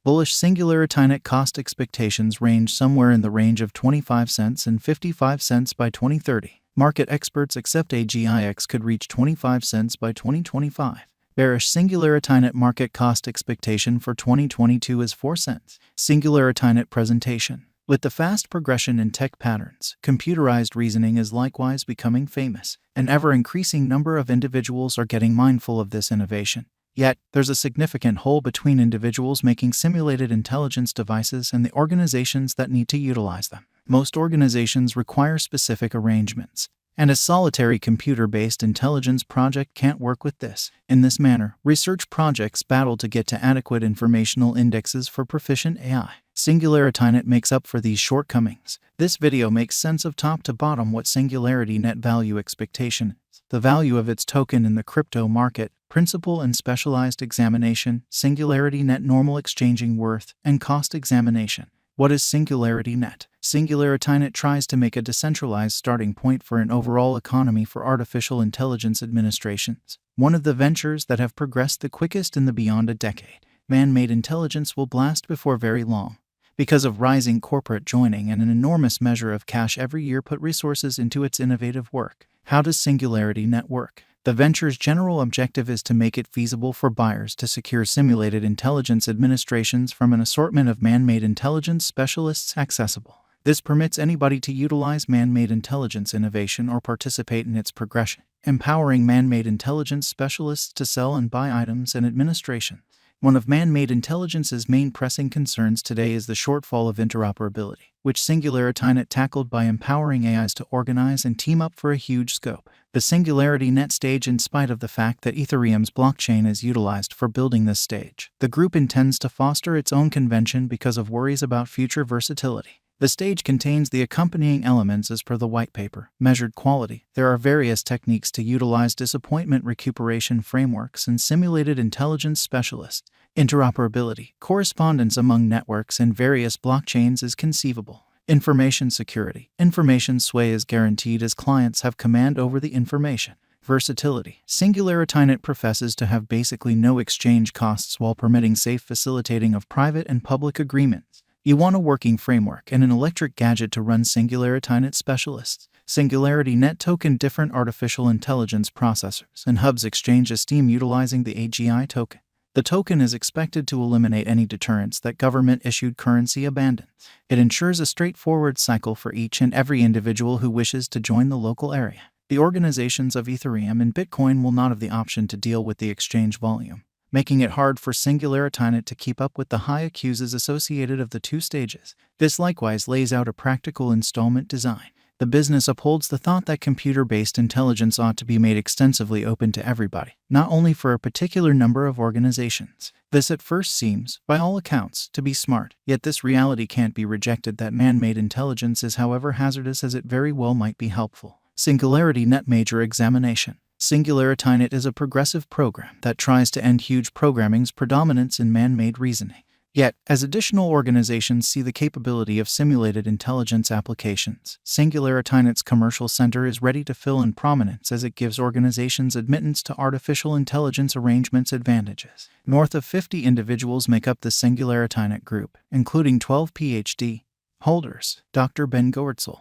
Bullish Singularity cost expectations range somewhere in the range of 25 cents and 55 cents by 2030. Market experts accept Agix could reach 25 cents by 2025. Bearish Singularity market cost expectation for 2022 is 4 cents. Singularity presentation. With the fast progression in tech patterns, computerized reasoning is likewise becoming famous. An ever-increasing number of individuals are getting mindful of this innovation. Yet, there's a significant hole between individuals making simulated intelligence devices and the organizations that need to utilize them. Most organizations require specific arrangements, and a solitary computer-based intelligence project can't work with this. In this manner, research projects battle to get to adequate informational indexes for proficient AI. Singularity makes up for these shortcomings. This video makes sense of top to bottom what Singularity net value expectation is, the value of its token in the crypto market, principal and specialized examination, Singularity net normal exchanging worth, and cost examination. What is Singularity net? Singularity net tries to make a decentralized starting point for an overall economy for artificial intelligence administrations, one of the ventures that have progressed the quickest in the beyond a decade. Man-made intelligence will blast before very long. Because of rising corporate joining and an enormous measure of cash every year put resources into its innovative work. How does Singularity net work? The venture's general objective is to make it feasible for buyers to secure simulated intelligence administrations from an assortment of man-made intelligence specialists accessible. This permits anybody to utilize man-made intelligence innovation or participate in its progression, empowering man-made intelligence specialists to sell and buy items and administration. One of man-made intelligence's main pressing concerns today is the shortfall of interoperability, which Singularity net tackled by empowering AIs to organize and team up for a huge scope. The Singularity net stage, in spite of the fact that Ethereum's blockchain is utilized for building this stage, the group intends to foster its own convention because of worries about future versatility. The stage contains the accompanying elements as per the white paper. Measured quality. There are various techniques to utilize disappointment recuperation frameworks and simulated intelligence specialists. Interoperability. Correspondence among networks and various blockchains is conceivable. Information security. Information sway is guaranteed as clients have command over the information. Versatility. Singularity net professes to have basically no exchange costs while permitting safe facilitating of private and public agreements. You want a working framework and an electric gadget to run Singularity net specialists. Singularity net token different artificial intelligence processors and hubs exchange esteem utilizing the AGI token. The token is expected to eliminate any deterrence that government-issued currency abandons. It ensures a straightforward cycle for each and every individual who wishes to join the local area. The organizations of Ethereum and Bitcoin will not have the option to deal with the exchange volume, making it hard for Singularity net to keep up with the high accuses associated of the two stages. This likewise lays out a practical installment design. The business upholds the thought that computer-based intelligence ought to be made extensively open to everybody, not only for a particular number of organizations. This at first seems, by all accounts, to be smart, yet this reality can't be rejected that man-made intelligence is, however hazardous as it very well might be, helpful. Singularity net major examination. Singularity net is a progressive program that tries to end huge programming's predominance in man-made reasoning. Yet, as additional organizations see the capability of simulated intelligence applications, Singularity net's commercial center is ready to fill in prominence as it gives organizations admittance to artificial intelligence arrangements advantages. North of 50 individuals make up the Singularity net group, including 12 PhD holders. Dr. Ben Goertzel,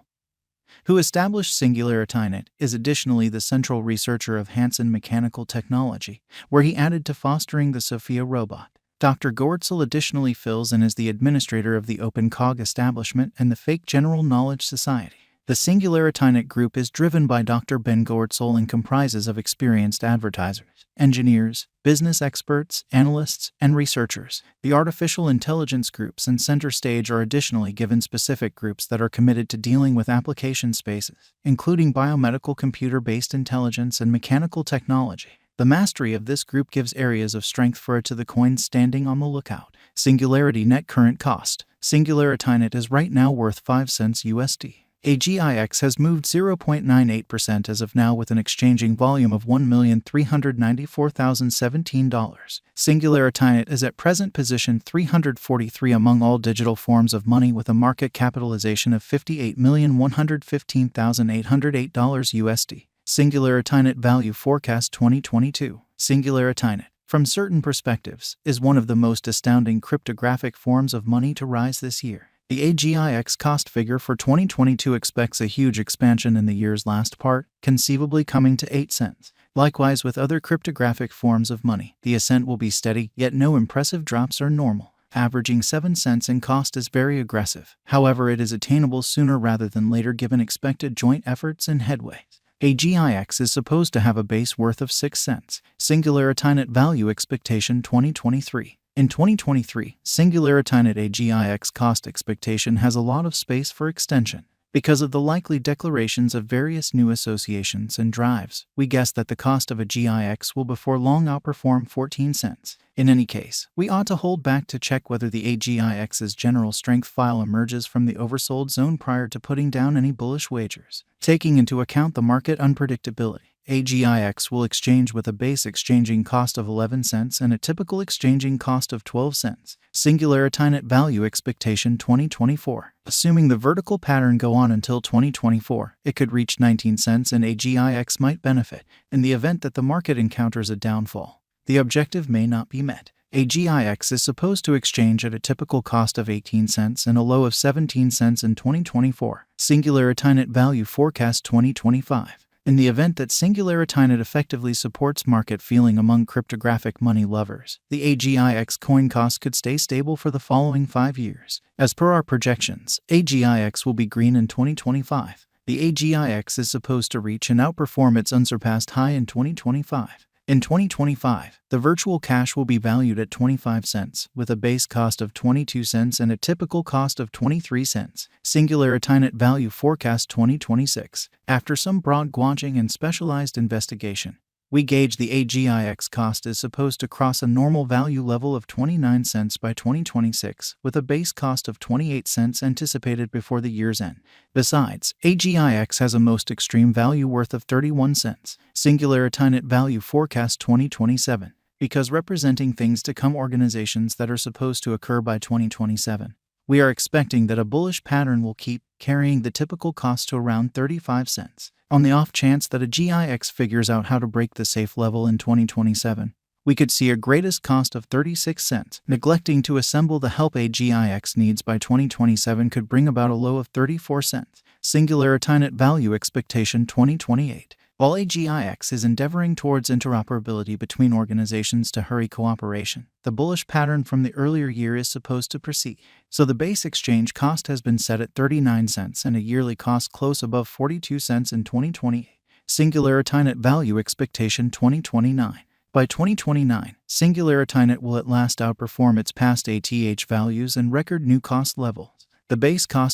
who established Singularity net, is additionally the central researcher of Hanson Mechanical Technology, where he added to fostering the Sophia robot. Dr. Goertzel additionally fills in as the administrator of the OpenCog establishment and the Fake General Knowledge Society. The Singularity net group is driven by Dr. Ben Goertzel and comprises of experienced advertisers, engineers, business experts, analysts, and researchers. The artificial intelligence groups and center stage are additionally given specific groups that are committed to dealing with application spaces, including biomedical computer-based intelligence and mechanical technology. The mastery of this group gives areas of strength for it to the coins standing on the lookout. Singularity net current cost. Singularity net is right now worth 5 cents USD. Agix has moved 0.98% as of now with an exchanging volume of $1,394,017. Singularity net is at present position 343 among all digital forms of money with a market capitalization of $58,115,808 USD. Singularity net value forecast 2022. Singularity net from certain perspectives, is one of the most astounding cryptographic forms of money to rise this year. The Agix cost figure for 2022 expects a huge expansion in the year's last part, conceivably coming to 8 cents. Likewise with other cryptographic forms of money, the ascent will be steady, yet no impressive drops are normal. Averaging 7 cents in cost is very aggressive. However, it is attainable sooner rather than later given expected joint efforts and headway. Agix is supposed to have a base worth of 6 cents. Singularity value expectation 2023. In 2023, Singularity Agix cost expectation has a lot of space for extension. Because of the likely declarations of various new associations and drives, we guess that the cost of Agix will before long outperform 14 cents. In any case, we ought to hold back to check whether the Agix's general strength file emerges from the oversold zone prior to putting down any bullish wagers. Taking into account the market unpredictability, Agix will exchange with a base exchanging cost of 11 cents and a typical exchanging cost of 12 cents. Singularity value expectation 2024. Assuming the vertical pattern go on until 2024, it could reach 19 cents and Agix might benefit. In the event that the market encounters a downfall, the objective may not be met. Agix is supposed to exchange at a typical cost of 18 cents and a low of 17 cents in 2024. Singularity value forecast 2025. In the event that Singularity effectively supports market feeling among cryptographic money lovers, the Agix coin cost could stay stable for the following 5 years. As per our projections, Agix will be green in 2025. The Agix is supposed to reach and outperform its unsurpassed high in 2025. In 2025, the virtual cash will be valued at 25 cents, with a base cost of 22 cents and a typical cost of 23 cents. Singularity value forecast 2026. After some broad gauging and specialized investigation, we gauge the Agix cost is supposed to cross a normal value level of 29 cents by 2026, with a base cost of 28 cents anticipated before the year's end. Besides, Agix has a most extreme value worth of 31 cents. Singularity value forecast 2027, because representing things to come organizations that are supposed to occur by 2027. We are expecting that a bullish pattern will keep carrying the typical cost to around 35 cents. On the off chance that Agix figures out how to break the safe level in 2027, we could see a greatest cost of 36 cents. Neglecting to assemble the help Agix needs by 2027 could bring about a low of 34 cents. Singularity value expectation 2028. While Agix is endeavoring towards interoperability between organizations to hurry cooperation, the bullish pattern from the earlier year is supposed to proceed. So the base exchange cost has been set at 39 cents and a yearly cost close above 42 cents in 2028. Singularity value expectation 2029. By 2029, Singularity will at last outperform its past ATH values and record new cost levels. The base cost